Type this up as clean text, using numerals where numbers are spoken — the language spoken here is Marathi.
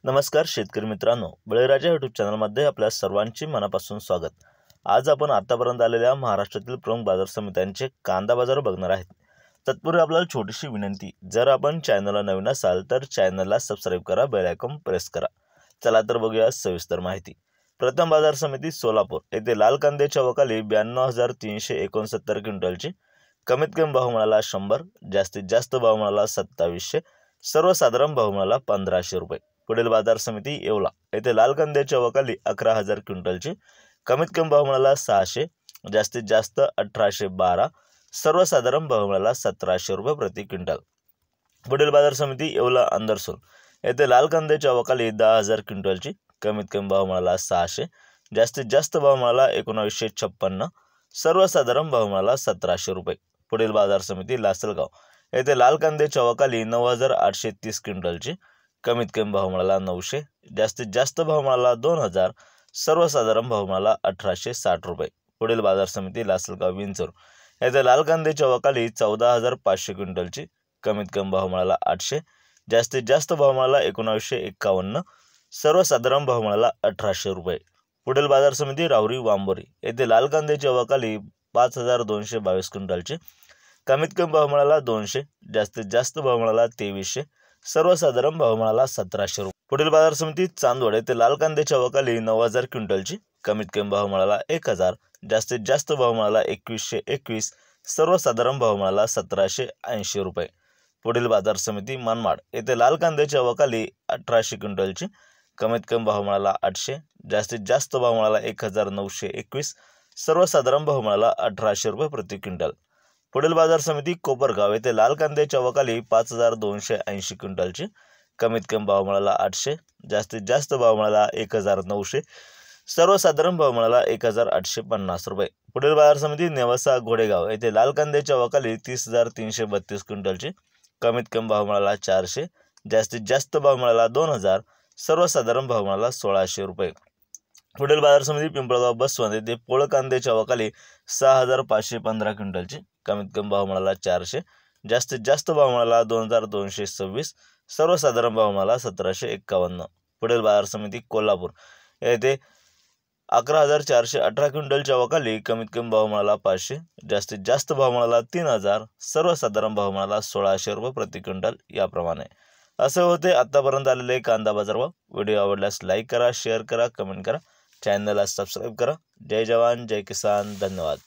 नमस्कार शेतकरी मित्रांनो, बळीराजा यूट्यूब चॅनलमध्ये आपल्या सर्वांचे मनापासून स्वागत। आज आपण आतापर्यंत आलेल्या महाराष्ट्रातील प्रमुख बाजार समित्यांचे कांदा बाजार बघणार आहेत। तत्पूर्वी आपल्याला छोटीशी विनंती, जर आपण चॅनलला नवीन असाल तर चॅनलला सबस्क्राइब करा, बेल आयकॉन प्रेस करा। चला तर बघूया सविस्तर माहिती। प्रथम बाजार समिती सोलापूर येथे लाल कांद्याच्या वकाली 92,369 क्विंटलची, कमीत कमी भाव मिळाला 100, जास्तीत जास्त भाव मिळाला 2700, सर्वसाधारण भाव मिळाला 1500 रुपये। पुढील बाजार समिती येवला येथे लाल कांद्याच्या वकाली 11,000 क्विंटलची, कमीत कमी भाव मिळाला 600, जास्तीत जास्त 1812, सर्वसाधारण भाव मिळाला 1700 रुपये प्रति क्विंटल। पुढील बाजार समिती येवला अंदरसूल येथे लाल कांद्याच्या वकाली 10,000 क्विंटलची, कमीत कमी भाव मिळाला 600, जास्तीत जास्त भाव मिळाला 1956, सर्वसाधारण भाव मिळाला 1700 रुपये। पुढील बाजार समिती लासलगाव येथे लाल कांद्याच्या वकाली 9,830 क्विंटलची, कमीत कमी भाव मिळाला 900, जास्तीत जास्त भाव मिळाला 2,000, सर्वसाधारण भाव मिळाला 1860 रुपये। पुढील बाजार समिती लासलगाव विंचूर येथे लाल कांद्याच्या वकाली 14,500 क्विंटलची, कमीत कमी भाव मिळाला 800, जास्तीत जास्त भाव मिळाला 1951, सर्वसाधारण भाव मिळाला 1800 रुपये। पुढील बाजार समिती राहुरी वांबोरी येथे लाल कांद्याच्या वकाली 5,222 क्विंटलची, कमीत कमी भाव मिळाला 200, जास्तीत जास्त भाव मिळाला 2300, सर्वसाधारण भाव मिळाला 1700 रुपये। पुढील बाजार समिती चांदवड येथे लाल कांद्याच्या वकाली 9,000 क्विंटलची, कमीत कमी भाव मिळाला 1,000, जास्तीत जास्त भाव मिळाला 2121, सर्वसाधारण भाव मिळाला 1780 रुपये। पुढील बाजार समिती मनमाड येथे लाल कांद्याच्या वकाली 1,800 क्विंटलची, कमीत कमी भाव मिळाला 800, जास्तीत जास्त भाव मिळाला 1,921, सर्वसाधारण भाव मिळाला 1800 रुपये प्रति क्विंटल। पुढील बाजार समिती कोपरगाव येथे लाल कांद्याच्या वकाली 5,280 क्विंटलची, कमीत कमी भाव मिळाला 800, जास्तीत जास्त भाव मिळाला 1,900, सर्वसाधारण भाव मिळाला 1,850 रुपये। पुढील बाजार समिती नेवासा घोडेगाव येथे लाल कांद्याच्या वकाली 30,332 क्विंटलची, कमीत कमी भाव मिळाला 400, जास्तीत जास्त भाव मिळाला 2,000, सर्वसाधारण भाव मिळाला 1,600 रुपये। पुढील बाजार समिती पिंपळगाव बसवंत येथे पोळ कांद्याच्या वकाली 6,515 क्विंटलची, कमीत कमी भाव मिळाला 400, जास्तीत जास्त भाव मिळाला 2,226, सर्वसाधारण भाव मिळाला 1,751। पुढील बाजार समिती कोल्हापूर येथे 11,418 क्विंटलच्या वकाली, कमीत कमी भाव मिळाला 500, जास्तीत जास्त भाव मिळाला 3,000, सर्वसाधारण भाव मिळाला 1,600 रुपये प्रति क्विंटल। याप्रमाणे असे होते आतापर्यंत आलेले कांदा बाजार भाव। व्हिडिओ आवडल्यास लाईक करा, शेअर करा, कमेंट करा, चॅनलला सबस्क्राइब करा। जय जवान जय किसान, धन्यवाद।